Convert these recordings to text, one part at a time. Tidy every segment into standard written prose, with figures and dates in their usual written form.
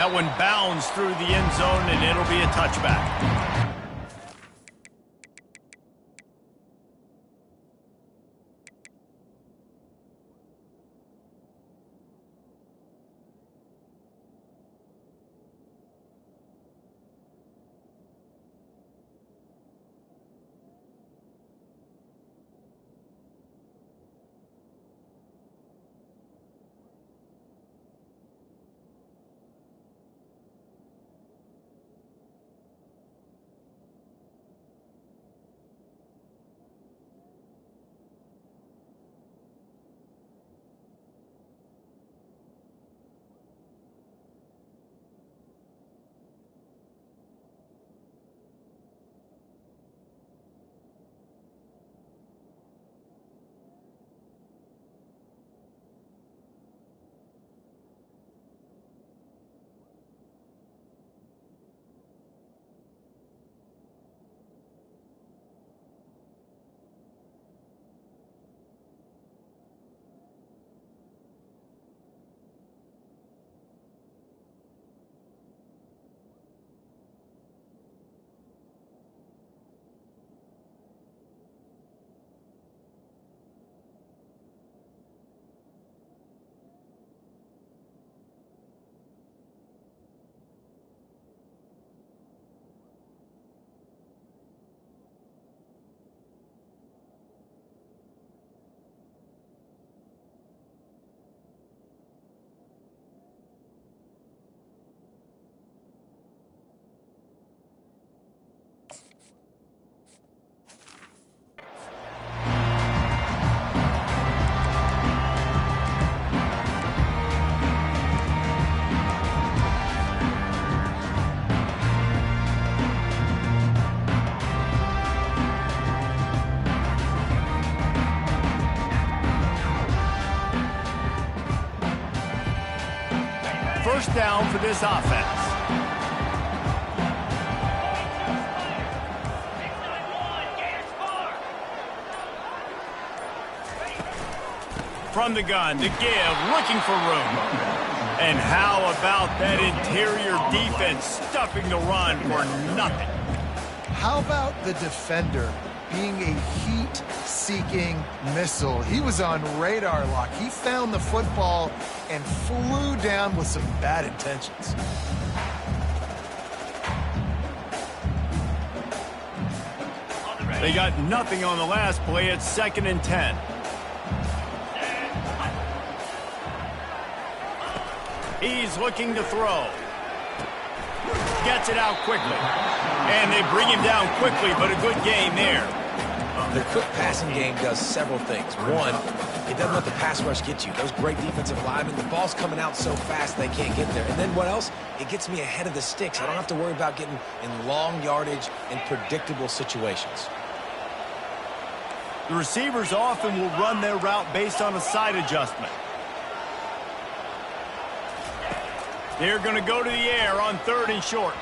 That one bounds through the end zone, and it'll be a touchback. First down for this offense. From the gun to give, looking for room. And how about that interior defense stuffing the run for nothing? How about the defender being a heat-seeking missile? He was on radar lock. He found the football and flew down with some bad intentions. They got nothing on the last play. It's 2nd and 10. He's looking to throw. Gets it out quickly. And they bring him down quickly, but a good game there. The quick passing game does several things. One, it doesn't let the pass rush get you. Those great defensive linemen, the ball's coming out so fast they can't get there. And then what else? It gets me ahead of the sticks. I don't have to worry about getting in long yardage and predictable situations. The receivers often will run their route based on a side adjustment. They're going to go to the air on 3rd and short.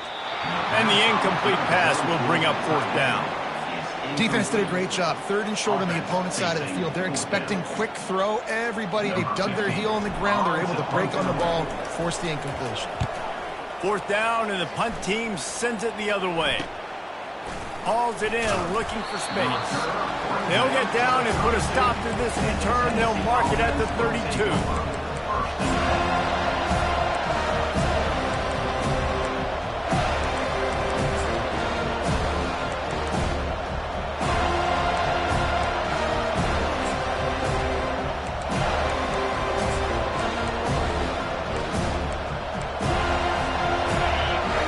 And the incomplete pass will bring up 4th down. Defense did a great job. 3rd and short on the opponent's side of the field. They're expecting quick throw. Everybody, they dug their heel on the ground. They're able to break on the ball, force the incompletion. 4th down, and the punt team sends it the other way. Hauls it in, looking for space. They'll get down and put a stop to this return. They'll mark it at the 32.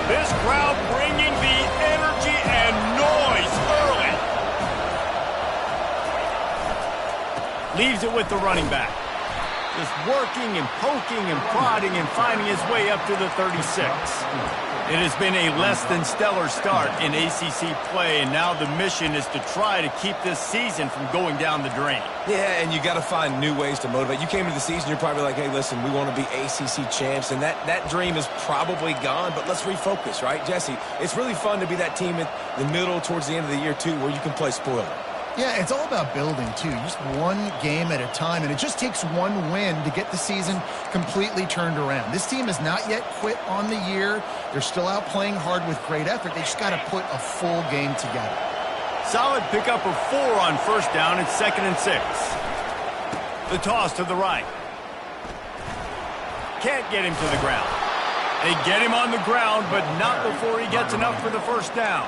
This crowd bringing the energy and noise early. Leaves it with the running back. Just working and poking and prodding and finding his way up to the 36. It has been a less than stellar start in ACC play, and now the mission is to try to keep this season from going down the drain. Yeah, and you got to find new ways to motivate. You came into the season, you're probably like, hey, listen, we want to be ACC champs, and that dream is probably gone, but let's refocus, right, Jesse? It's really fun to be that team in the middle towards the end of the year, too, where you can play spoiler. Yeah, it's all about building, too. Just one game at a time, and it just takes one win to get the season completely turned around. This team has not yet quit on the year. They're still out playing hard with great effort. They just got to put a full game together. Solid pickup of 4 on first down. It's 2nd and 6. The toss to the right. Can't get him to the ground. They get him on the ground, but not before he gets enough for the first down.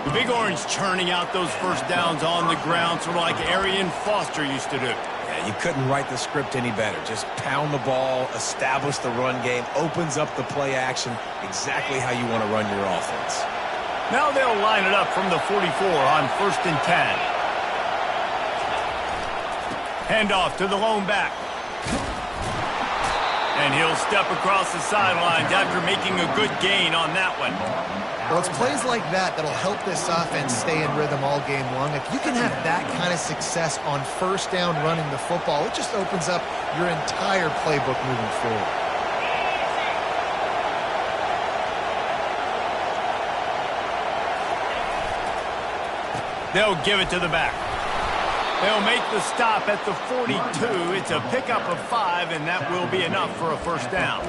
The Big Orange churning out those first downs on the ground, sort of like Arian Foster used to do. Yeah, you couldn't write the script any better. Just pound the ball, establish the run game, opens up the play action, exactly how you want to run your offense. Now they'll line it up from the 44 on 1st and 10. Handoff to the lone back. And he'll step across the sidelines after making a good gain on that one. Well, it's plays like that that'll help this offense stay in rhythm all game long. If you can have that kind of success on first down running the football, it just opens up your entire playbook moving forward. They'll give it to the back. They'll make the stop at the 42. It's a pickup of 5, and that will be enough for a first down.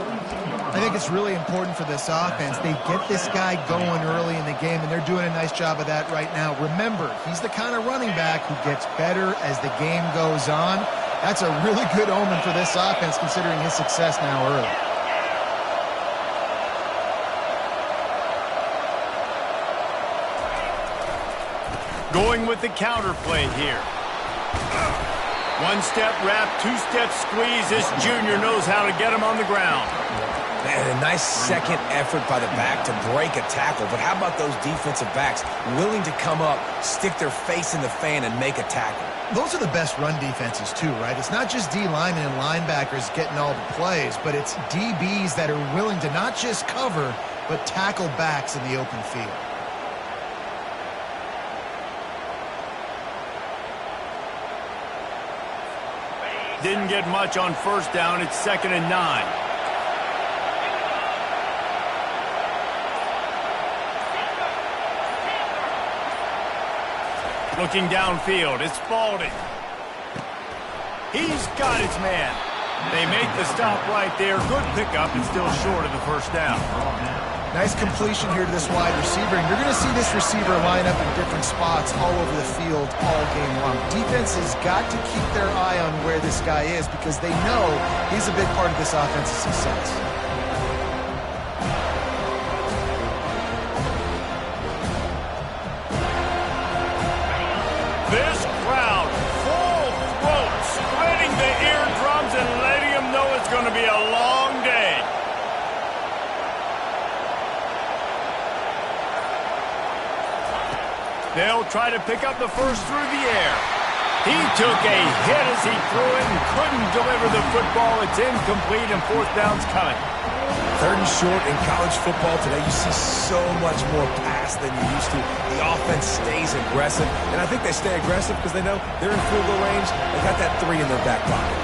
I think it's really important for this offense. They get this guy going early in the game, and they're doing a nice job of that right now. Remember, he's the kind of running back who gets better as the game goes on. That's a really good omen for this offense, considering his success now early. Going with the counter play here. One step wrap, 2-step squeeze. This junior knows how to get him on the ground. Man, a nice second effort by the back to break a tackle. But how about those defensive backs willing to come up, stick their face in the fan, and make a tackle? Those are the best run defenses, too, right? It's not just D-linemen and linebackers getting all the plays, but it's DBs that are willing to not just cover, but tackle backs in the open field. Didn't get much on first down. It's 2nd and 9. Looking downfield, it's Spalding. He's got his man. They make the stop right there. Good pickup and still short of the first down. Nice completion here to this wide receiver, and you're going to see this receiver line up in different spots all over the field all game long. Defense has got to keep their eye on where this guy is because they know he's a big part of this offense's success. This crowd, full throat, spreading the eardrums and letting them know it's going to be a long day. They'll try to pick up the first through the air. He took a hit as he threw it and couldn't deliver the football. It's incomplete and 4th down's coming. 3rd and short in college football today. You see so much more pass than you used to. The offense stays aggressive, and I think they stay aggressive because they know they're in field goal range. They got that 3 in their back pocket.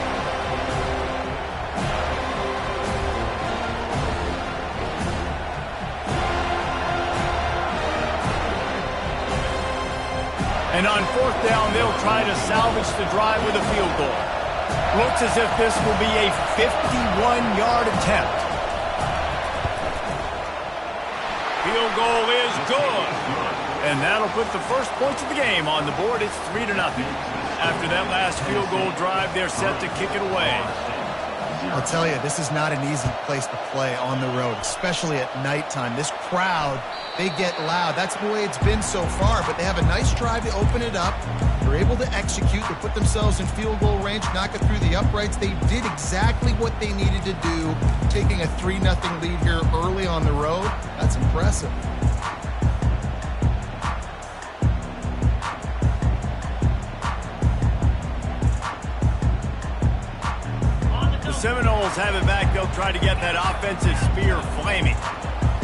And on 4th down, they'll try to salvage the drive with a field goal. Looks as if this will be a 51-yard attempt. Field goal is good. And that'll put the first points of the game on the board. It's 3-0. After that last field goal drive, they're set to kick it away. I'll tell you, this is not an easy place to play on the road, especially at nighttime. This crowd, they get loud. That's the way it's been so far, but they have a nice drive to open it up. They're able to execute. They put themselves in field goal range, knock it through the uprights. They did exactly what they needed to do, taking a 3-0 lead here early on the road. That's impressive. Seminoles have it back. They'll try to get that offensive spear flaming.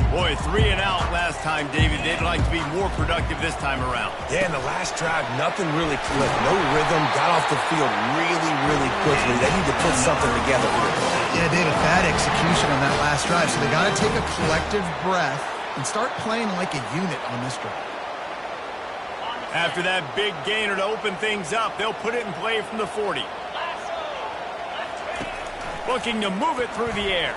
Boy, 3 and out last time, David. They'd like to be more productive this time around. Yeah, in the last drive, nothing really clicked. No rhythm. Got off the field really, really quickly. They need to put something together here. Yeah, David, bad execution on that last drive. So they got to take a collective breath and start playing like a unit on this drive. After that big gainer to open things up, they'll put it in play from the 40. Looking to move it through the air.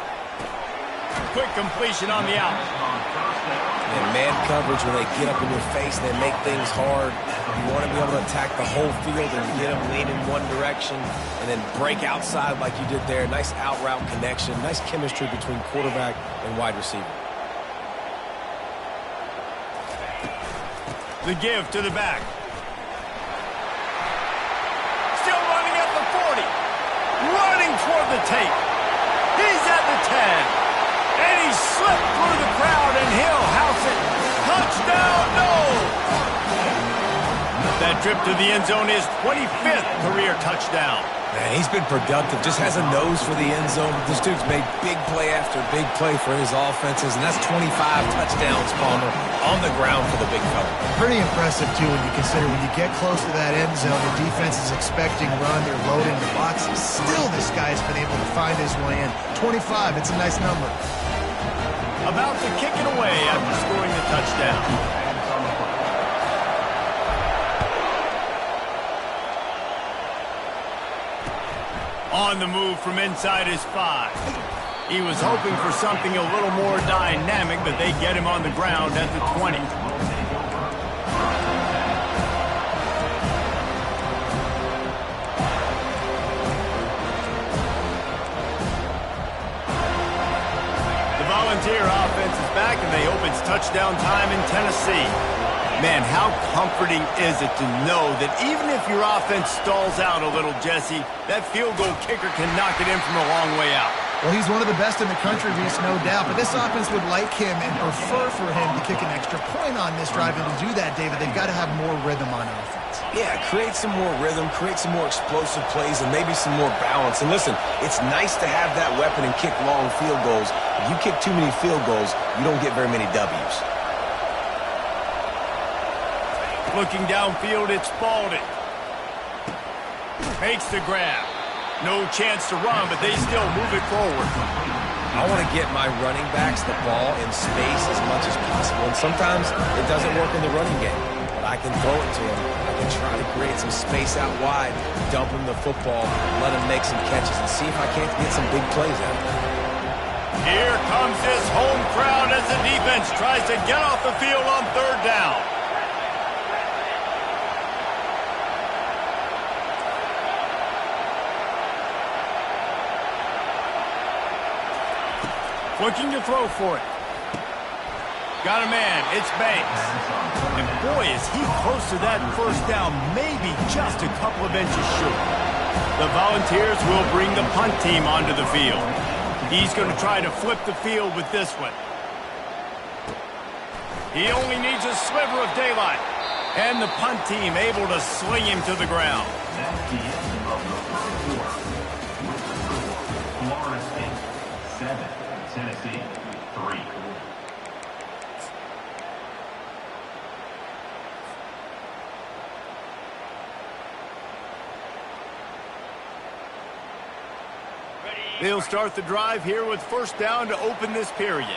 Quick completion on the out. And man coverage, when they get up in your face, they make things hard. You want to be able to attack the whole field and get them lean in one direction and then break outside like you did there. Nice out route connection, nice chemistry between quarterback and wide receiver. The give to the back. Still running at the 40. Running toward the tape. He's at the 10. And he slipped through the crowd, and he'll house it. Touchdown, no! That trip to the end zone is 25th career touchdown. Man, he's been productive, just has a nose for the end zone. This dude's made big play after big play for his offenses, and that's 25 touchdowns, Palmer, on the ground for the big fella. Pretty impressive, too, when you consider when you get close to that end zone, the defense is expecting run, they're loading the boxes. Still, this guy's been able to find his way in. 25, it's a nice number. About to kick it away after scoring the touchdown. On the move from inside his 5. He was hoping for something a little more dynamic, but they get him on the ground at the 20. Volunteer offense is back, and they open touchdown time in Tennessee. Man, how comforting is it to know that even if your offense stalls out a little, Jesse, that field goal kicker can knock it in from a long way out. Well, he's one of the best in the country, Reese, no doubt. But this offense would like him and prefer for him to kick an extra point on this drive. And to do that, David, they've got to have more rhythm on offense. Yeah, create some more rhythm, create some more explosive plays, and maybe some more balance. And listen, it's nice to have that weapon and kick long field goals. If you kick too many field goals, you don't get very many W's. Looking downfield, it's Spalding. Makes the grab. No chance to run, but they still move it forward. I want to get my running backs the ball in space as much as possible. And sometimes it doesn't work in the running game. But I can throw it to them. I can try to create some space out wide, dump him the football, let him make some catches, and see if I can't get some big plays out of it. Here comes this home crowd as the defense tries to get off the field on third down. Looking to throw for it. Got a man. It's Banks. And boy, is he close to that first down, maybe just a couple of inches short. The Volunteers will bring the punt team onto the field. He's going to try to flip the field with this one. He only needs a sliver of daylight. And the punt team able to sling him to the ground. Florida State, 7. Tennessee, 3. They'll start the drive here with first down to open this period.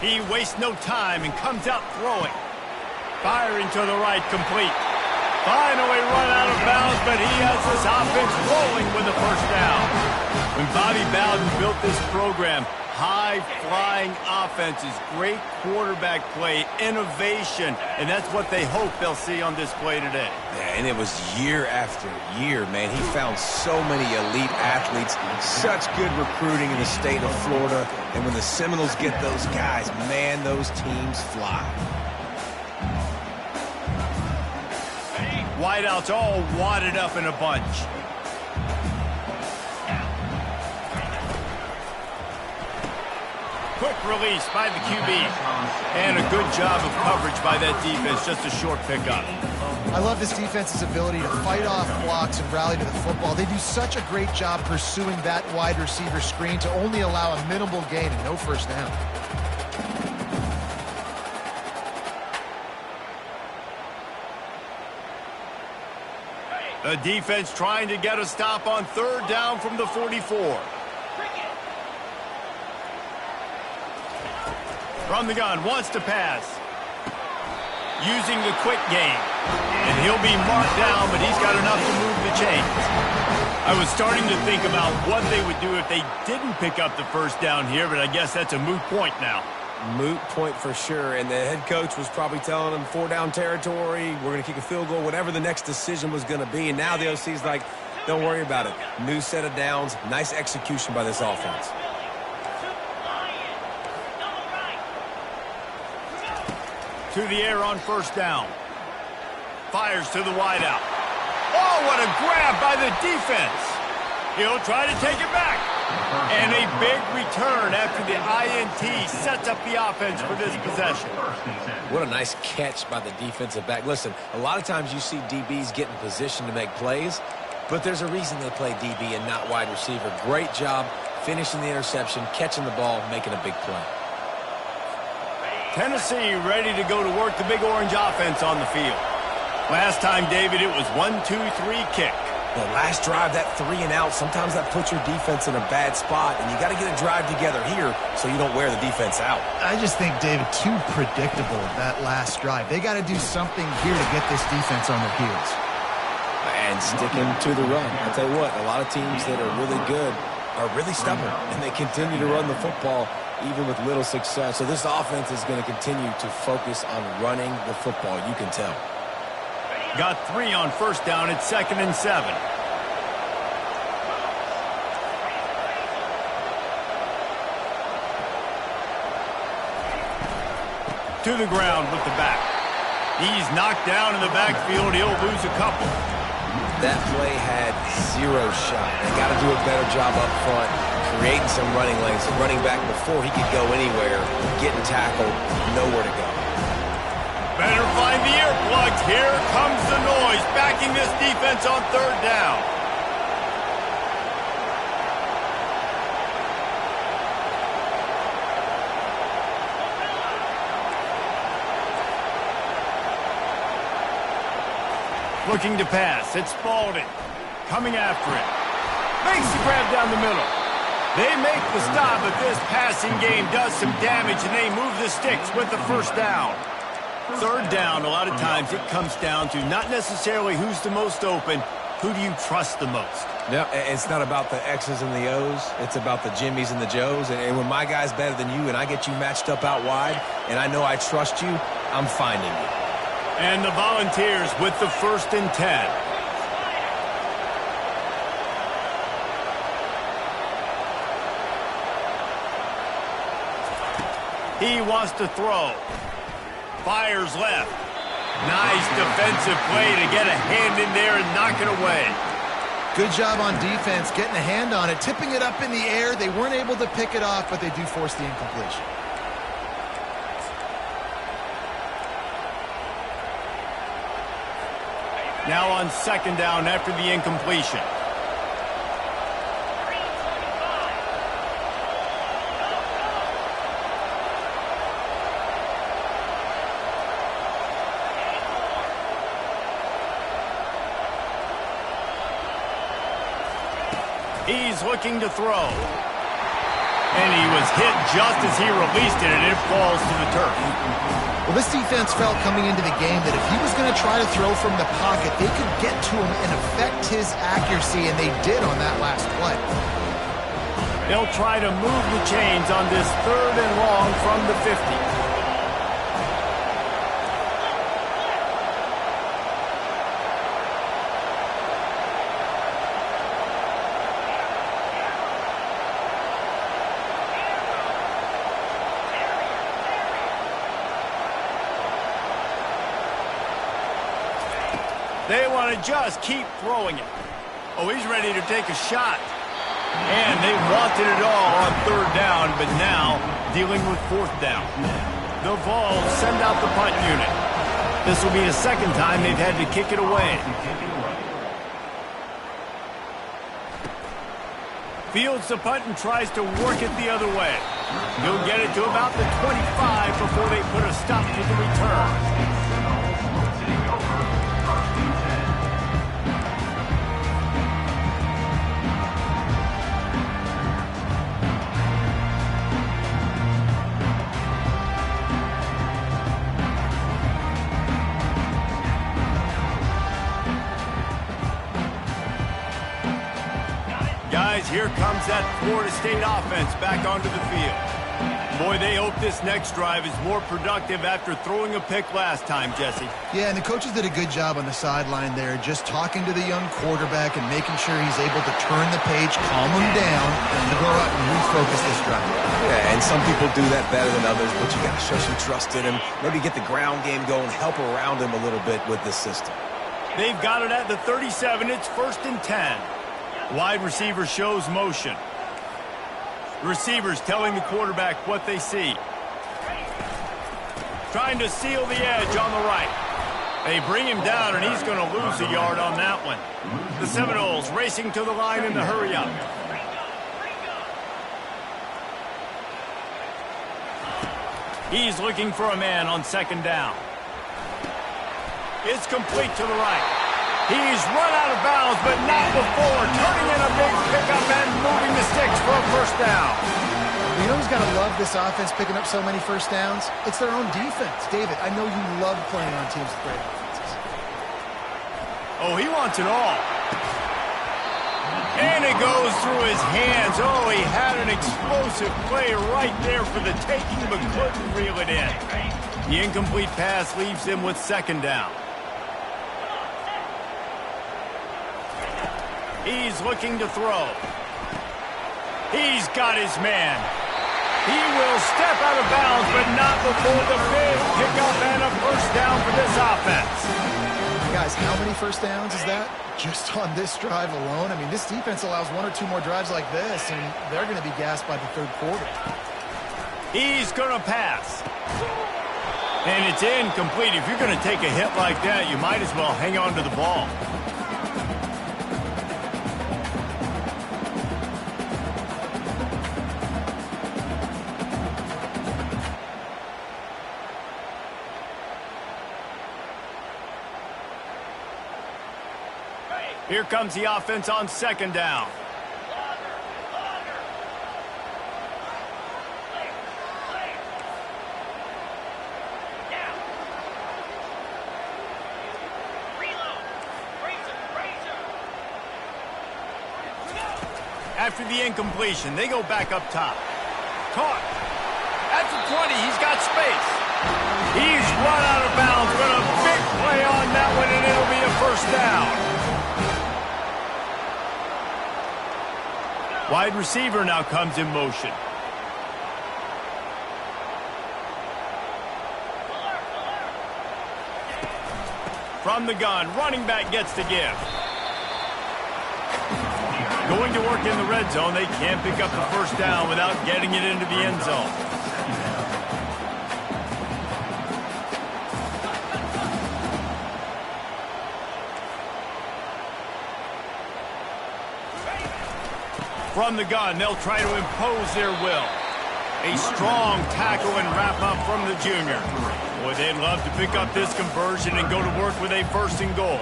He wastes no time and comes out throwing. Firing to the right, complete. Finally run out of bounds, but he has this offense rolling with the first down. When Bobby Bowden built this program, high-flying offenses, great quarterback play, innovation, and that's what they hope they'll see on display today. Yeah, and it was year after year, man. He found so many elite athletes, such good recruiting in the state of Florida, and when the Seminoles get those guys, man, those teams fly. Wideouts all wadded up in a bunch. Quick release by the QB. And a good job of coverage by that defense. Just a short pickup. I love this defense's ability to fight off blocks and rally to the football. They do such a great job pursuing that wide receiver screen to only allow a minimal gain and no first down. The defense trying to get a stop on third down from the 44. From the gun, wants to pass. Using the quick game. And he'll be marked down, but he's got enough to move the chains. I was starting to think about what they would do if they didn't pick up the first down here, but I guess that's a moot point now. Moot point for sure, and the head coach was probably telling them 4-down territory, we're going to kick a field goal, whatever the next decision was going to be, and now the OC's like, don't worry about it. New set of downs, nice execution by this offense. To the air on first down. Fires to the wideout. Oh, what a grab by the defense. He'll try to take it back. And a big return after the INT sets up the offense for this possession. What a nice catch by the defensive back. Listen, a lot of times you see DBs get in position to make plays, but there's a reason they play DB and not wide receiver. Great job finishing the interception, catching the ball, making a big play. Tennessee ready to go to work the Big Orange offense on the field. Last time, David, it was 1-2-3 kick. The last drive, that 3 and out, sometimes that puts your defense in a bad spot, and you got to get a drive together here so you don't wear the defense out. I just think, David, too predictable, that last drive. They got to do something here to get this defense on their heels. And sticking to the run. I'll tell you what, a lot of teams that are really good are really stubborn, and they continue to run the football even with little success. So this offense is going to continue to focus on running the football, you can tell. Got 3 on first down. It's 2nd and 7. To the ground with the back. He's knocked down in the backfield. He'll lose a couple. That play had 0 shot. They got to do a better job up front, creating some running lanes. The running back, before he could go anywhere, getting tackled, nowhere to go. Better find the earplugs. Here comes the noise, backing this defense on 3rd down. Looking to pass. It's Spalding. Coming after it. Makes the grab down the middle. They make the stop, but this passing game does some damage, and they move the sticks with the first down. 3rd down, a lot of times it comes down to not necessarily who's the most open, who do you trust the most? No, it's not about the X's and the O's. It's about the Jimmies and the Joes. And when my guy's better than you and I get you matched up out wide and I know I trust you, I'm finding you. And the Volunteers with the 1st and 10. He wants to throw. Fires left. Nice defensive play to get a hand in there and knock it away. Good job on defense, getting a hand on it, tipping it up in the air. They weren't able to pick it off, but they do force the incompletion. Now on 2nd down after the incompletion. He's looking to throw. And he was hit just as he released it, and it falls to the turf. Well, this defense felt coming into the game that if he was going to try to throw from the pocket, they could get to him and affect his accuracy, and they did on that last play. They'll try to move the chains on this 3rd and long from the 50. They want to just keep throwing it. Oh, he's ready to take a shot. And they wanted it all on 3rd down, but now dealing with 4th down. The Vols send out the punt unit. This will be the 2nd time they've had to kick it away. Fields the punt and tries to work it the other way. He'll get it to about the 25 before they put a stop to the return. here comes that Florida State offense back onto the field. Boy, they hope this next drive is more productive after throwing a pick last time, Jesse. Yeah, and the coaches did a good job on the sideline there, just talking to the young quarterback and making sure he's able to turn the page, calm him down, to go out and refocus this drive. Yeah, and some people do that better than others, but you got to show some trust in him. Maybe get the ground game going, help around him a little bit with this system. They've got it at the 37. It's 1st and 10. Wide receiver shows motion. Receivers telling the quarterback what they see. Trying to seal the edge on the right. They bring him down, and he's going to lose a yard on that one. The Seminoles racing to the line in the hurry-up. He's looking for a man on 2nd down. It's complete to the right. He's run out of bounds, but not before turning in a big pickup and moving the sticks for a 1st down. You know who's got to love this offense picking up so many 1st downs? It's their own defense. David, I know you love playing on teams with great offenses. Oh, he wants it all. And it goes through his hands. Oh, he had an explosive play right there for the taking, but couldn't reel it in. The incomplete pass leaves him with 2nd down. He's looking to throw. He's got his man. He will step out of bounds, but not before the big pickup and a 1st down for this offense. Guys, how many 1st downs is that? Just on this drive alone? I mean, this defense allows 1 or 2 more drives like this, and they're going to be gassed by the 3rd quarter. He's going to pass. And it's incomplete. If you're going to take a hit like that, you might as well hang on to the ball. Here comes the offense on 2nd down. After the incompletion, they go back up top. Caught. At the 20, he's got space. He's run out of bounds, but a big play on that one, and it'll be a 1st down. Wide receiver now comes in motion. From the gun, running back gets to give. Going to work in the red zone, they can't pick up the 1st down without getting it into the end zone. From the gun, they'll try to impose their will. A strong tackle and wrap up from the junior. Boy, they'd love to pick up this conversion and go to work with a 1st and goal.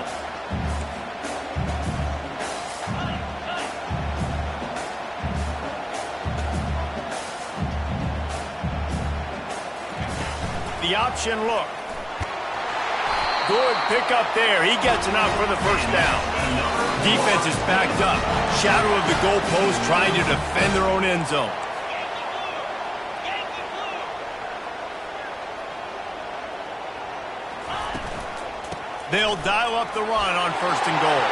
The option look. Good pickup there. He gets enough for the 1st down. Defense is backed up. Shadow of the goalpost trying to defend their own end zone. They'll dial up the run on 1st and goal.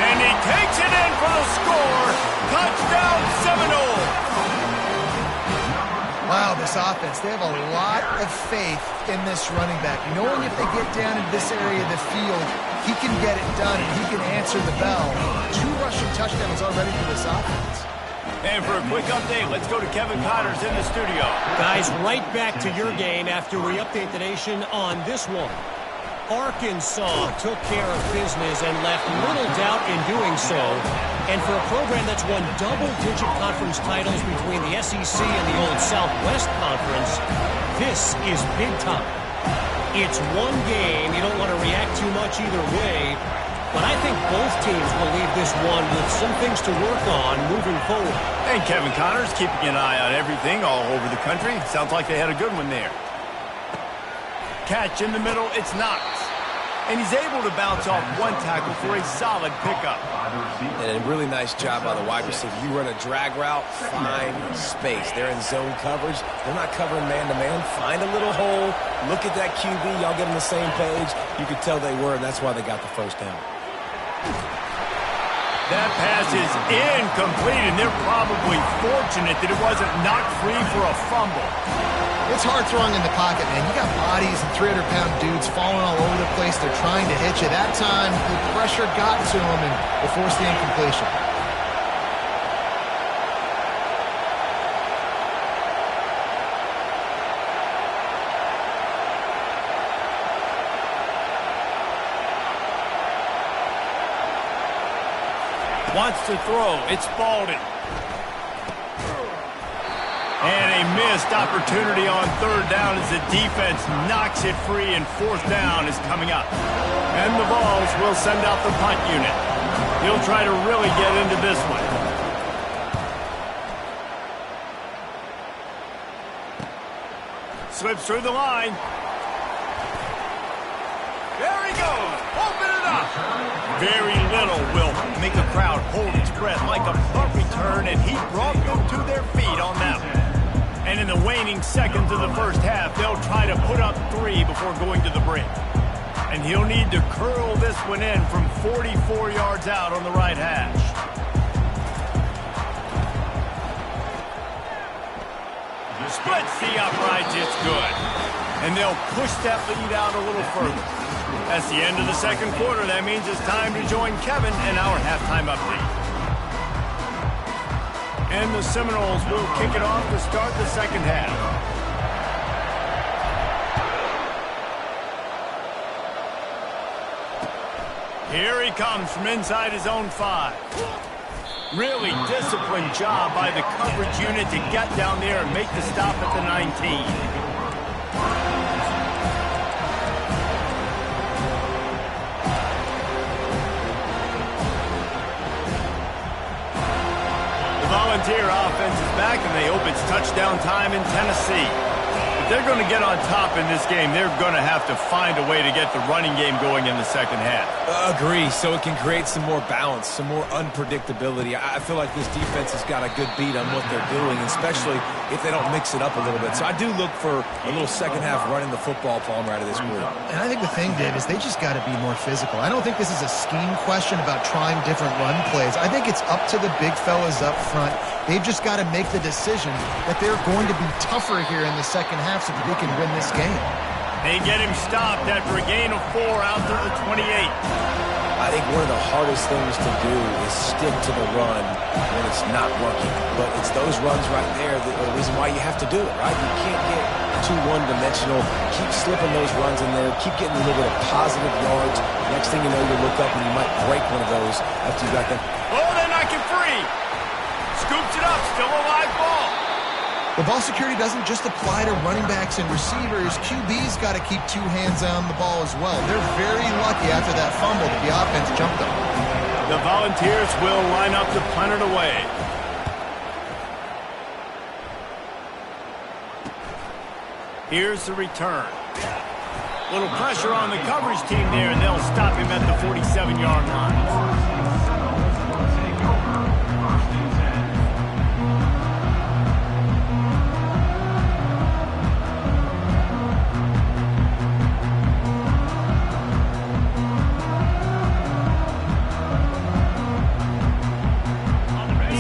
And he takes it in for the score. Touchdown Seminoles. Wow, this offense, they have a lot of faith in this running back. Knowing if they get down into this area of the field, he can get it done and he can answer the bell. 2 rushing touchdowns already for this offense. And for a quick update, let's go to Kevin Connors in the studio. Guys, right back to your game after we update the nation on this one. Arkansas took care of business and left little doubt in doing so. And for a program that's won double-digit conference titles between the SEC and the old Southwest Conference, this is big time. It's one game. You don't want to react too much either way. But I think both teams will leave this one with some things to work on moving forward. And Kevin Connors keeping an eye on everything all over the country. Sounds like they had a good one there. Catch in the middle, it's Knox. and he's able to bounce off one tackle for a solid pickup. And a really nice job by the wide receiver. You run a drag route, find space. They're in zone coverage. They're not covering man-to-man. Find a little hole. Look at that QB. Y'all get on the same page. You could tell they were, and that's why they got the first down. That pass is incomplete, and they're probably fortunate that it wasn't knocked free for a fumble. It's hard throwing in the pocket, man. You got bodies and 300-pound dudes falling all over the place. They're trying to hit you. That time, the pressure got to him and it forced the incompletion. Wants to throw. It's Spalding. And a missed opportunity on third down as the defense knocks it free, and fourth down is coming up. And the Vols will send out the punt unit. He'll try to really get into this one. Slips through the line. There he goes. Open it up. Very little will make a crowd hold its breath like a punt return, and he brought them to their feet on that one. And in the waning seconds of the first half, they'll try to put up 3 before going to the break. And he'll need to curl this one in from 44 yards out on the right hash. Splits the uprights, it's good. And they'll push that lead out a little further. That's the end of the second quarter. That means it's time to join Kevin in our halftime update. And the Seminoles will kick it off to start the second half. Here he comes from inside his own 5. Really disciplined job by the coverage unit to get down there and make the stop at the 19. Volunteer offense is back, and they hope it's touchdown time in Tennessee. If they're going to get on top in this game, they're going to have to find a way to get the running game going in the second half. Agree, so it can create some more balance, some more unpredictability. I feel like this defense has got a good beat on what they're doing, especially if they don't mix it up a little bit. So I do look for a little second half running the football, Palmer, out of this group. And I think the thing, Dave, is they just got to be more physical. I don't think this is a scheme question about trying different run plays. I think it's up to the big fellas up front. They've just got to make the decision that they're going to be tougher here in the second half so that they can win this game. They get him stopped after a gain of 4 out to the 28. I think one of the hardest things to do is stick to the run when it's not working. But it's those runs right there that are the reason why you have to do it, right? You can't get too one-dimensional. Keep slipping those runs in there. Keep getting a little bit of positive yards. Next thing you know, you look up and you might break one of those after you got them. Oh, they knock it free. Scoops it up. Still a live ball. The ball security doesn't just apply to running backs and receivers. QB's got to keep 2 hands on the ball as well. They're very lucky after that fumble that the offense jumped them. The Volunteers will line up to punt it away. Here's the return. Little pressure on the coverage team there, and they'll stop him at the 47-yard line.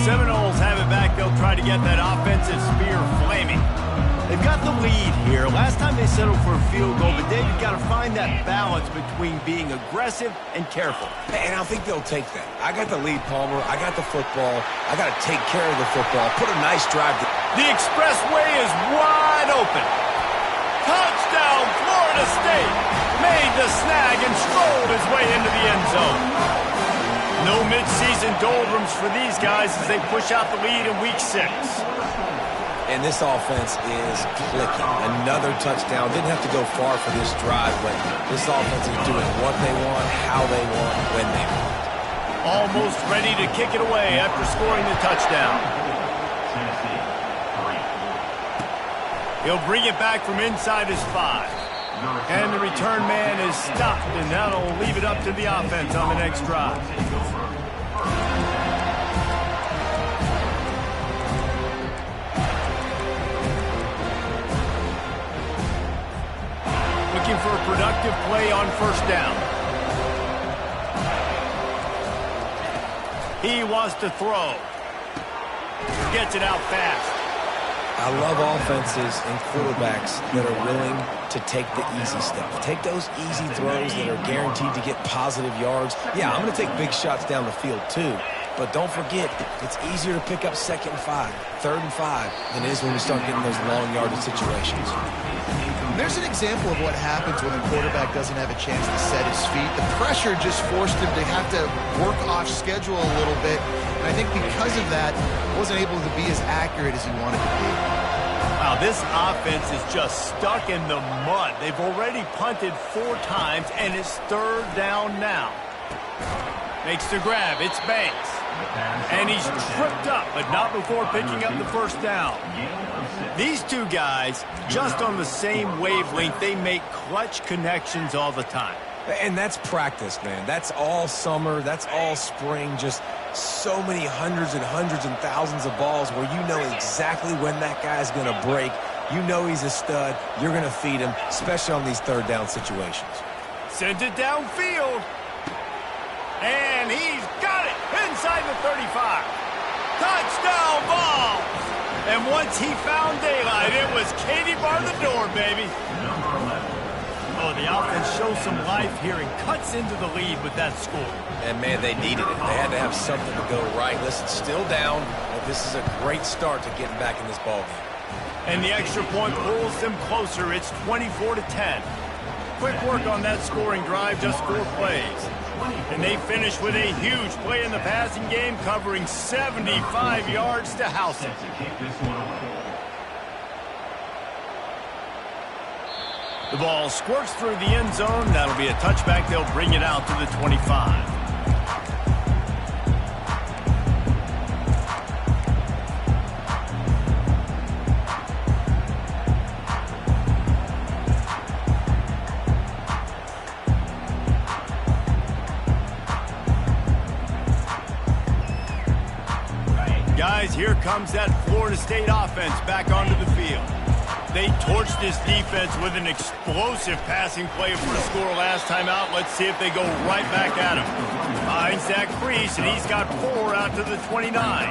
Seminoles have it back. They'll try to get that offensive spear flaming. They've got the lead here. Last time they settled for a field goal, but Dave, you've got to find that balance between being aggressive and careful. And I think they'll take that. I got the lead, Palmer. I got the football. I got to take care of the football. Put a nice drive. The expressway is wide open. Touchdown, Florida State. Made the snag and strolled his way into the end zone. No midseason doldrums for these guys as they push out the lead in Week 6. And this offense is clicking. Another touchdown. Didn't have to go far for this drive, but this offense is doing what they want, how they want, when they want. Almost ready to kick it away after scoring the touchdown. He'll bring it back from inside his 5. And the return man is stopped, and that'll leave it up to the offense on the next drive. Looking for a productive play on first down. He wants to throw. Gets it out fast. I love offenses and quarterbacks that are willing to take the easy stuff. Take those easy throws that are guaranteed to get positive yards. Yeah, I'm going to take big shots down the field too. But don't forget, it's easier to pick up 2nd and 5, 3rd and 5 than it is when we start getting those long yardage situations. There's an example of what happens when a quarterback doesn't have a chance to set his feet. The pressure just forced him to have to work off schedule a little bit. And I think because of that, he wasn't able to be as accurate as he wanted to be. Wow, this offense is just stuck in the mud. They've already punted 4 times, and it's 3rd down now. Makes the grab. It's Banks. And he's tripped up, but not before picking up the first down. These two guys, just on the same wavelength, they make clutch connections all the time. And that's practice, man. That's all summer. That's all spring. Just so many hundreds and thousands of balls where you know exactly when that guy's going to break. You know he's a stud. You're going to feed him, especially on these 3rd down situations. Sends it downfield. And he's got it inside the 35. Touchdown ball. And once he found daylight, it was Katie bar the door, baby. Oh, the offense shows some life here and cuts into the lead with that score. And, man, they needed it. They had to have something to go right. Listen, still down, but this is a great start to getting back in this ballgame. And the extra point pulls them closer. It's 24-10. Quick work on that scoring drive, just 4 plays. And they finish with a huge play in the passing game, covering 75 yards to house it. The ball squirts through the end zone. That'll be a touchback. They'll bring it out to the 25. Guys, here comes that Florida State offense back onto the field. They torched this defense with an explosive passing play for a score last time out. Let's see if they go right back at him. Finds that crease, and he's got 4 out to the 29.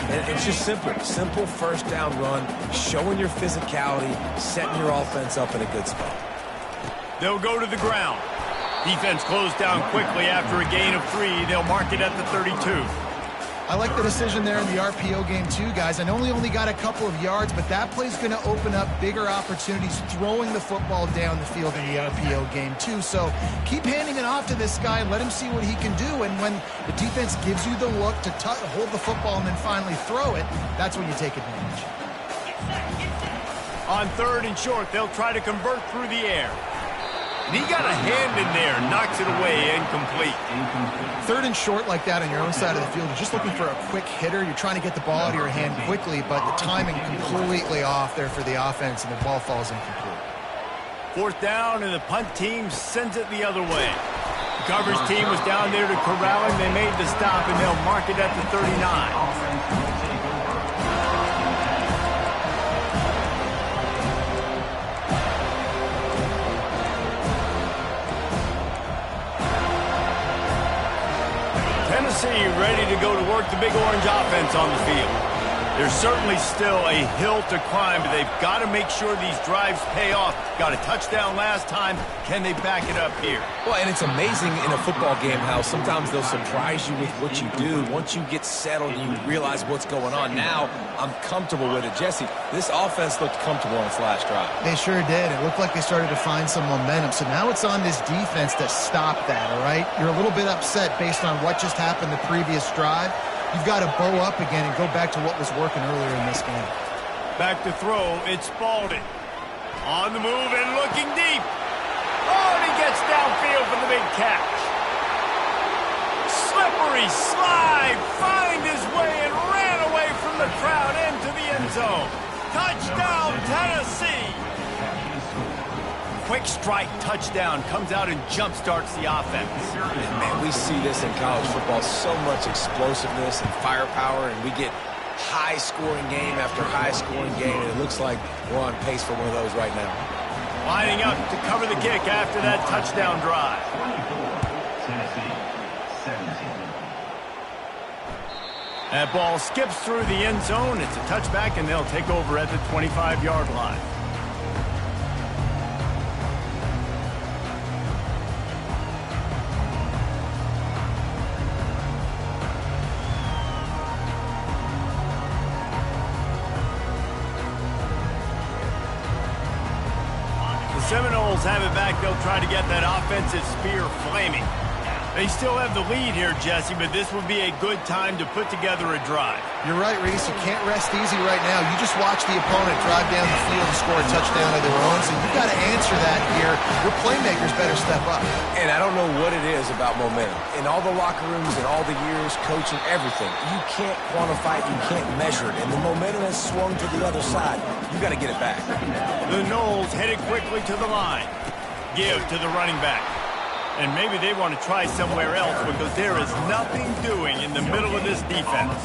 And it's just simple. Simple first down run, showing your physicality, setting your offense up in a good spot. They'll go to the ground. Defense closed down quickly after a gain of 3. They'll mark it at the 32. I like the decision there in the RPO game too, guys. I know he only got a couple of yards, but that play's going to open up bigger opportunities throwing the football down the field in the RPO game too. So keep handing it off to this guy and let him see what he can do. And when the defense gives you the look to hold the football and then finally throw it, that's when you take advantage. On 3rd and short, they'll try to convert through the air. And he got a hand in there, knocks it away, incomplete. 3rd and short like that on your own side of the field, you're just looking for a quick hitter. You're trying to get the ball out of your hand quickly, but the timing completely off there for the offense, and the ball falls incomplete. 4th down, and the punt team sends it the other way. The coverage team was down there to corral him. They made the stop, and they'll mark it at the 39. Tennessee ready to go to work the Big Orange offense on the field. There's certainly still a hill to climb, but they've got to make sure these drives pay off. Got a touchdown last time. Can they back it up here? Well, and it's amazing in a football game how sometimes they'll surprise you with what you do. Once you get settled and you realize what's going on, now I'm comfortable with it. Jesse, this offense looked comfortable on its last drive. They sure did. It looked like they started to find some momentum. So now it's on this defense to stop that, all right? You're a little bit upset based on what just happened the previous drive. You've got to bow up again and go back to what was working earlier in this game. Back to throw, it's Spalding. On the move and looking deep. Oh, and he gets downfield for the big catch. Slippery slide, find his way and ran away from the crowd into the end zone. Touchdown, Tennessee. quick strike touchdown comes out and jump-starts the offense. And man, we see this in college football, so much explosiveness and firepower, and we get high-scoring game after high-scoring game, and it looks like we're on pace for one of those right now. Lining up to cover the kick after that touchdown drive. 24, Tennessee, 17. That ball skips through the end zone. It's a touchback, and they'll take over at the 25-yard line. The Seminoles have it back. They'll try to get that offensive spear flaming. They still have the lead here, Jesse, but this would be a good time to put together a drive. You're right, Reese. You can't rest easy right now. You just watch the opponent drive down the field and score a touchdown of their own, so you've got to answer that here. Your playmakers better step up. And I don't know what it is about momentum. In all the locker rooms and all the years, coaching, everything, you can't quantify it, you can't measure it. And the momentum has swung to the other side. You got to get it back. The Noles headed quickly to the line. Give to the running back. And maybe they want to try somewhere else because there is nothing doing in the middle of this defense.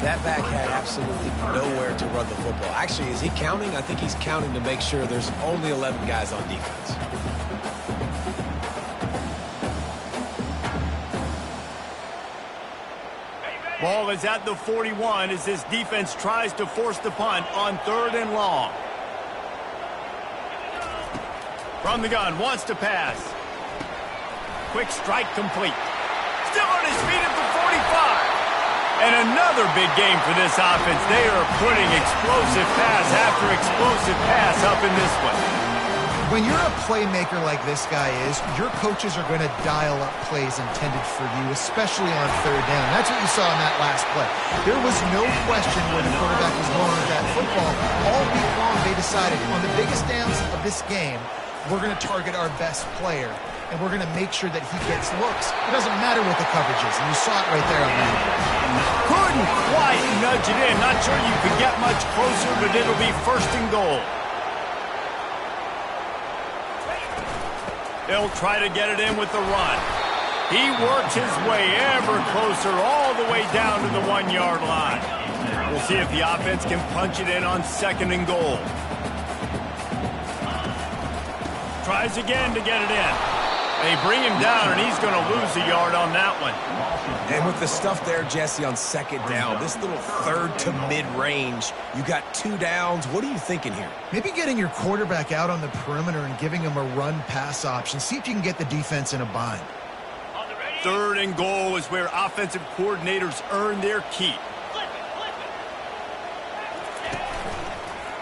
That back had absolutely nowhere to run the football. Actually, is he counting? I think he's counting to make sure there's only 11 guys on defense. Ball is at the 41 as this defense tries to force the punt on 3rd and long. From the gun, wants to pass. Quick strike complete. Still on his feet at the 45. And another big game for this offense. They are putting explosive pass after explosive pass up in this one. When you're a playmaker like this guy is, your coaches are going to dial up plays intended for you, especially on 3rd down. That's what you saw in that last play. There was no question where the quarterback was going with that football. All week long, they decided on the biggest downs of this game, we're going to target our best player, and we're going to make sure that he gets looks. It doesn't matter what the coverage is, and you saw it right there on that. Couldn't quite nudge it in. Not sure you could get much closer, but it'll be 1st and goal. They'll try to get it in with the run. He works his way ever closer all the way down to the 1-yard line. We'll see if the offense can punch it in on 2nd and goal. Tries again to get it in. They bring him down, and he's going to lose a yard on that one. And with the stuff there, Jesse, on 2nd down, this little 3rd to mid-range, you got 2 downs. What are you thinking here? Maybe getting your quarterback out on the perimeter and giving him a run-pass option. See if you can get the defense in a bind. 3rd and goal is where offensive coordinators earn their keep.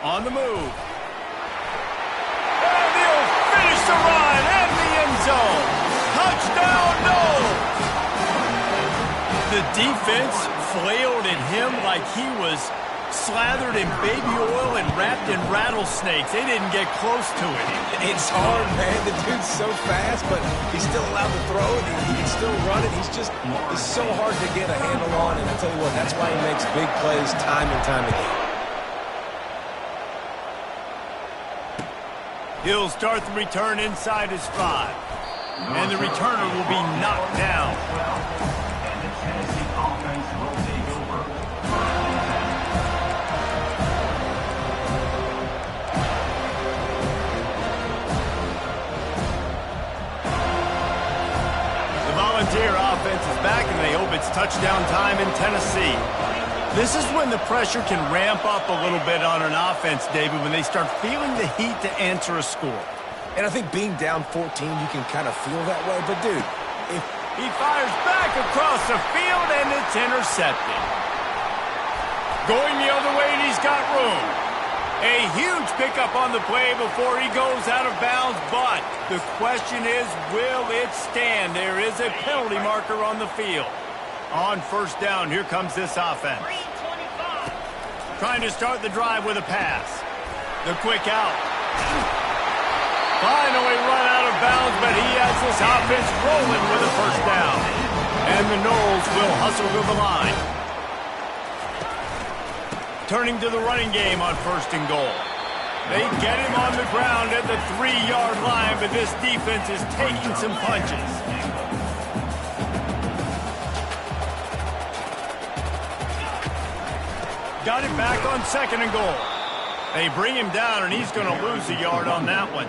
On the move. And they'll finish the run and the end zone. Touchdown, Noles! The defense flailed at him like he was slathered in baby oil and wrapped in rattlesnakes. They didn't get close to it. It's hard, man. The dude's so fast, but he's still allowed to throw it. He can still run it. He's so hard to get a handle on, and I tell you what, that's why he makes big plays time and time again. He'll start the return inside his 5. And the returner will be knocked down. And the Tennessee offense will take over. The Volunteer offense is back, and they hope it's touchdown time in Tennessee. This is when the pressure can ramp up a little bit on an offense, David, when they start feeling the heat to answer a score. And I think being down 14, you can kind of feel that way. But, dude, if he fires back across the field, and it's intercepted. Going the other way, and he's got room. A huge pickup on the play before he goes out of bounds, but the question is, will it stand? There is a penalty marker on the field. On 1st down, here comes this offense. Trying to start the drive with a pass. The quick out. Finally run out of bounds, but he has this offense rolling with a 1st down. And the Noles will hustle to the line. Turning to the running game on 1st and goal. They get him on the ground at the 3-yard line, but this defense is taking some punches. Got it back on 2nd and goal. They bring him down, and he's going to lose a yard on that one.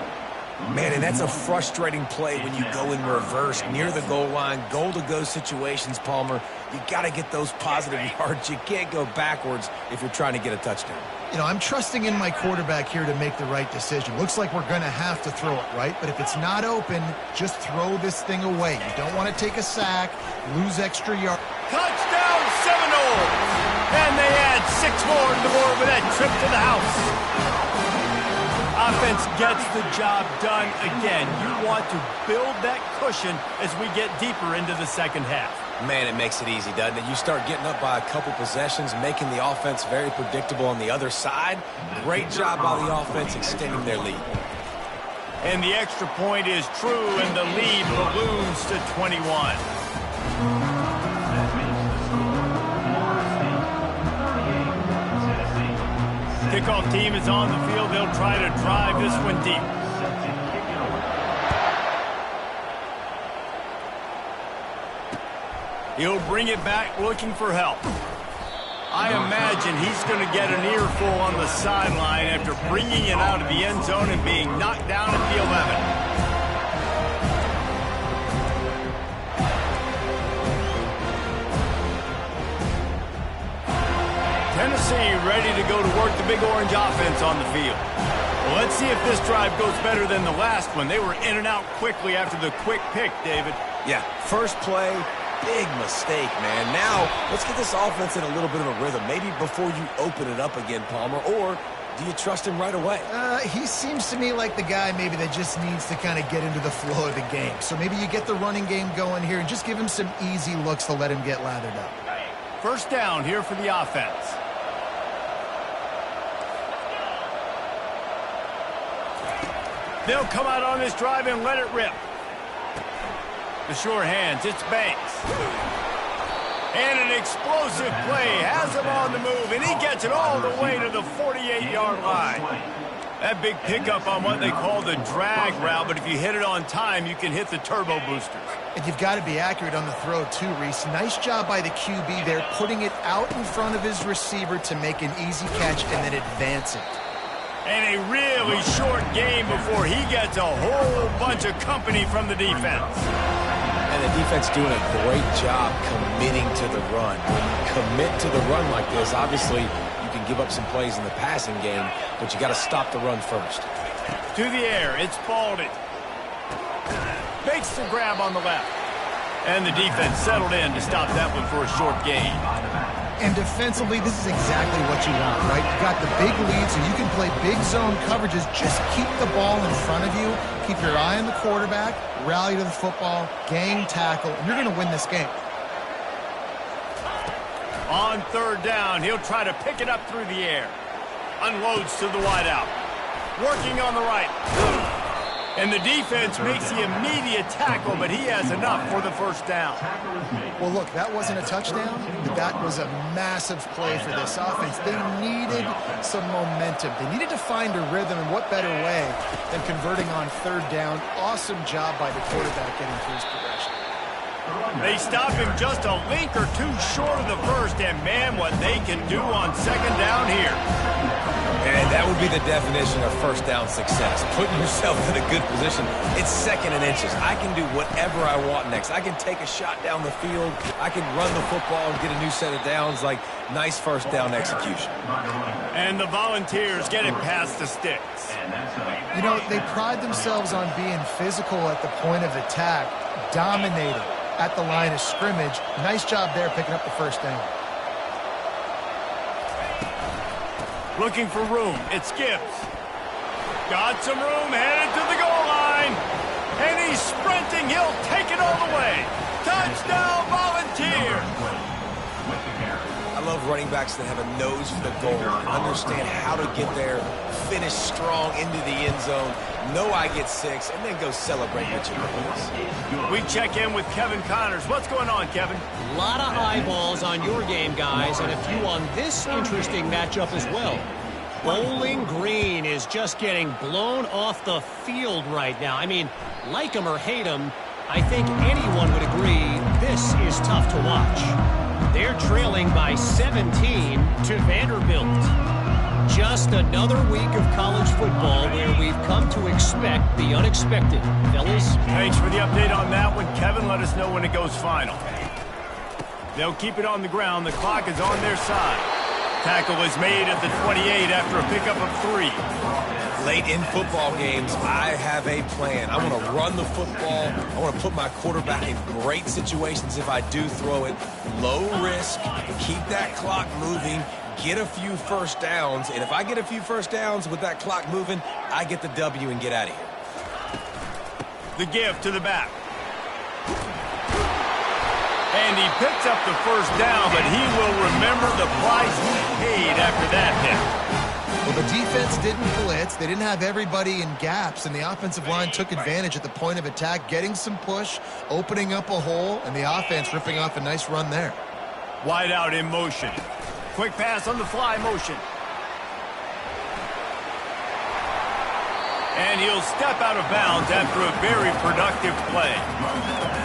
Man, and that's a frustrating play when you go in reverse near the goal line, goal-to-go situations, Palmer. You got to get those positive yards. You can't go backwards if you're trying to get a touchdown. You know, I'm trusting in my quarterback here to make the right decision. Looks like we're going to have to throw it, right? But if it's not open, just throw this thing away. You don't want to take a sack, lose extra yards. Touchdown, Seminoles! And they add 6 more to the board with that trip to the house. Offense gets the job done again. You want to build that cushion as we get deeper into the second half. Man, it makes it easy, doesn't it? You start getting up by a couple possessions, making the offense very predictable on the other side. Great job by the offense extending their lead. And the extra point is true, and the lead balloons to 21. Kickoff team is on the field. They'll try to drive this one deep. He'll bring it back looking for help. I imagine he's going to get an earful on the sideline after bringing it out of the end zone and being knocked down at the 11. Tennessee ready to go to work the Big Orange offense on the field. Well, let's see if this drive goes better than the last one. They were in and out quickly after the quick pick, David. Yeah, first play, big mistake, man. Now, let's get this offense in a little bit of a rhythm. Maybe before you open it up again, Palmer, or do you trust him right away? He seems to me like the guy maybe that just needs to kind of get into the flow of the game. So maybe you get the running game going here and just give him some easy looks to let him get lathered up. First down here for the offense. They'll come out on this drive and let it rip. The sure hands, it's Banks. And an explosive play has him on the move, and he gets it all the way to the 48-yard line. That big pickup on what they call the drag route, but if you hit it on time, you can hit the turbo boosters. And you've got to be accurate on the throw too, Reese. Nice job by the QB there, putting it out in front of his receiver to make an easy catch and then advance it. And a really short game before he gets a whole bunch of company from the defense. And the defense doing a great job committing to the run. When you commit to the run like this, obviously you can give up some plays in the passing game, but you got to stop the run first. To the air, it's Baldwin. Makes the grab on the left. And the defense settled in to stop that one for a short gain. And defensively, this is exactly what you want, right? You got the big lead, so you can play big zone coverages. Just keep the ball in front of you. Keep your eye on the quarterback. Rally to the football. Gang tackle. And you're going to win this game. On third down, he'll try to pick it up through the air. Unloads to the wideout. Working on the right. And the defense makes the immediate tackle, but he has enough for the first down. Well, look, that wasn't a touchdown, but that was a massive play for this offense. They needed some momentum. They needed to find a rhythm, and what better way than converting on third down. Awesome job by the quarterback getting through his progression. They stop him just a link or two short of the first, and man, what they can do on second down here. And that would be the definition of first down success. Putting yourself in a good position. It's second and inches. I can do whatever I want next. I can take a shot down the field. I can run the football and get a new set of downs. Like, nice first down execution. And the Volunteers get it past the sticks. You know, they pride themselves on being physical at the point of attack, dominating at the line of scrimmage. Nice job there picking up the first down. Looking for room. It's Gibbs. Got some room, headed to the goal line. And he's sprinting. He'll take it all the way. Touchdown, Volunteers. I love running backs that have a nose for the goal line, understand how to get there, finish strong into the end zone, know I get 6, and then go celebrate with your boys. We check in with Kevin Connors. What's going on, Kevin? A lot of eyeballs on your game, guys, and a few on this interesting matchup as well. Bowling Green is just getting blown off the field right now. I mean, like him or hate him, I think anyone would agree this is tough to watch. They're trailing by 17 to Vanderbilt. Just another week of college football where we've come to expect the unexpected. Fellas? Thanks for the update on that one, Kevin. Let us know when it goes final. They'll keep it on the ground. The clock is on their side. Tackle is made at the 28 after a pickup of 3. Late in football games, I have a plan. I want to run the football. I want to put my quarterback in great situations if I do throw it. Low risk, keep that clock moving, get a few first downs. And if I get a few first downs with that clock moving, I get the W and get out of here. The give to the back. And he picks up the first down, but he will remember the price he paid after that hit. Well, the defense didn't blitz. They didn't have everybody in gaps, and the offensive line took advantage at the point of attack, getting some push, opening up a hole, and the offense ripping off a nice run there. Wide out in motion. Quick pass on the fly motion. And he'll step out of bounds after a very productive play.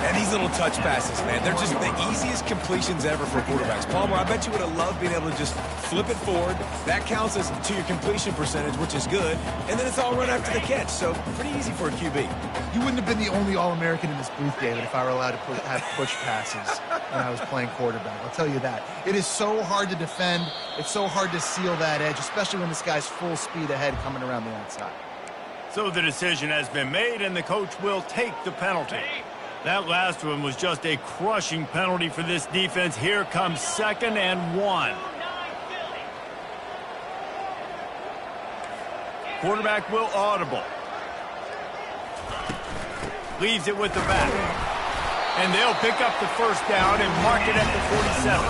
And these little touch passes, man, they're just the easiest completions ever for quarterbacks. Palmer, I bet you would have loved being able to just flip it forward. That counts as to your completion percentage, which is good. And then it's all run after the catch, so pretty easy for a QB. You wouldn't have been the only All-American in this booth, David, if I were allowed to have push passes when I was playing quarterback. I'll tell you that. It is so hard to defend. It's so hard to seal that edge, especially when this guy's full speed ahead coming around the outside. So the decision has been made, and the coach will take the penalty. That last one was just a crushing penalty for this defense. Here comes 2nd and 1. Quarterback will audible. Leaves it with the back. And they'll pick up the first down and mark it at the 47.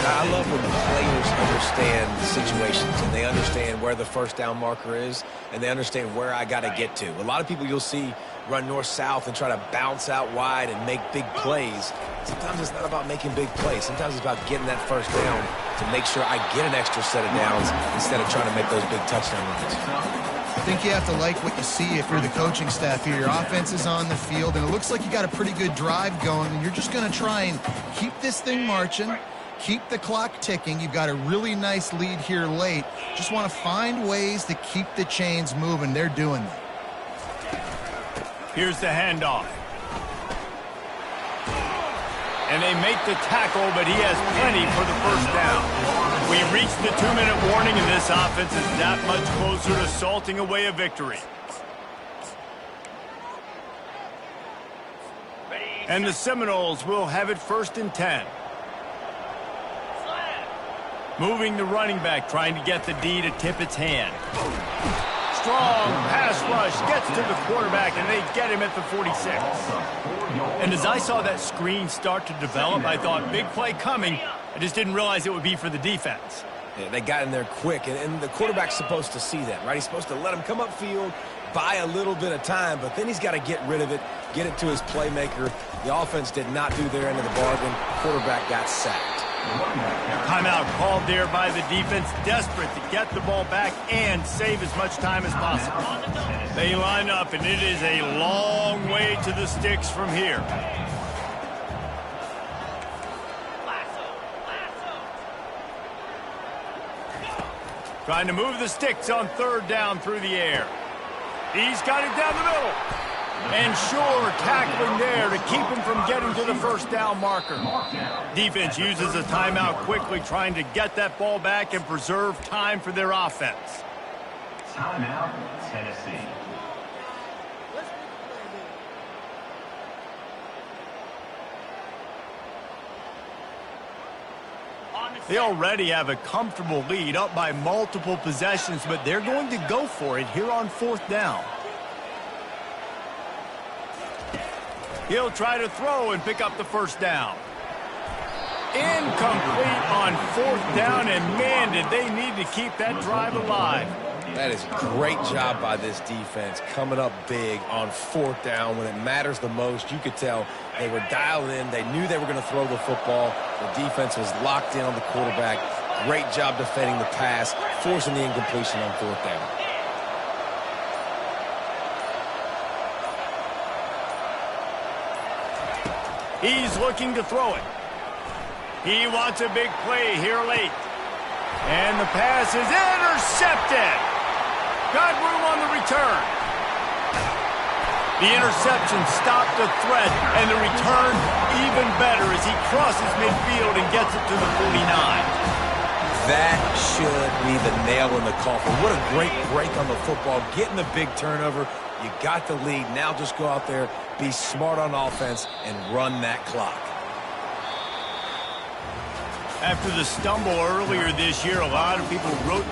I love when players understand the situations and they understand where the first down marker is and they understand where I got to get to. A lot of people you'll see run north-south and try to bounce out wide and make big plays. Sometimes it's not about making big plays. Sometimes it's about getting that first down to make sure I get an extra set of downs instead of trying to make those big touchdown runs. I think you have to like what you see if you're the coaching staff here. Your offense is on the field, and it looks like you got a pretty good drive going, and you're just going to try and keep this thing marching, keep the clock ticking. You've got a really nice lead here late. Just want to find ways to keep the chains moving. They're doing that. Here's the handoff. And they make the tackle, but he has plenty for the first down. We reached the 2-minute warning, and this offense is that much closer to salting away a victory. And the Seminoles will have it 1st and 10. Moving the running back, trying to get the D to tip its hand. Strong pass rush, gets to the quarterback, and they get him at the 46. And as I saw that screen start to develop, I thought, big play coming. I just didn't realize it would be for the defense. Yeah, they got in there quick, and the quarterback's supposed to see that, right? He's supposed to let him come upfield, buy a little bit of time, but then he's got to get rid of it, get it to his playmaker. The offense did not do their end of the bargain. Quarterback got sacked. Timeout called there by the defense, desperate to get the ball back and save as much time as possible. They line up, and it is a long way to the sticks from here. Trying to move the sticks on 3rd down through the air. He's got it down the middle. And sure, tackling there to keep him from getting to the first down marker. Defense uses a timeout quickly, trying to get that ball back and preserve time for their offense. Timeout, Tennessee. They already have a comfortable lead, up by multiple possessions, but they're going to go for it here on 4th down. He'll try to throw and pick up the first down. Incomplete on 4th down, and man, did they need to keep that drive alive. That is a great job by this defense, coming up big on 4th down when it matters the most. You could tell they were dialed in. They knew they were going to throw the football. The defense was locked in on the quarterback. Great job defending the pass, forcing the incompletion on 4th down. He's looking to throw it. He wants a big play here late. And the pass is intercepted. Got room on the return. The interception stopped the threat, and the return even better as he crosses midfield and gets it to the 49. That should be the nail in the coffin. What a great break on the football. Getting the big turnover. You got the lead. Now just go out there, be smart on offense, and run that clock. After the stumble earlier this year, a lot of people wrote this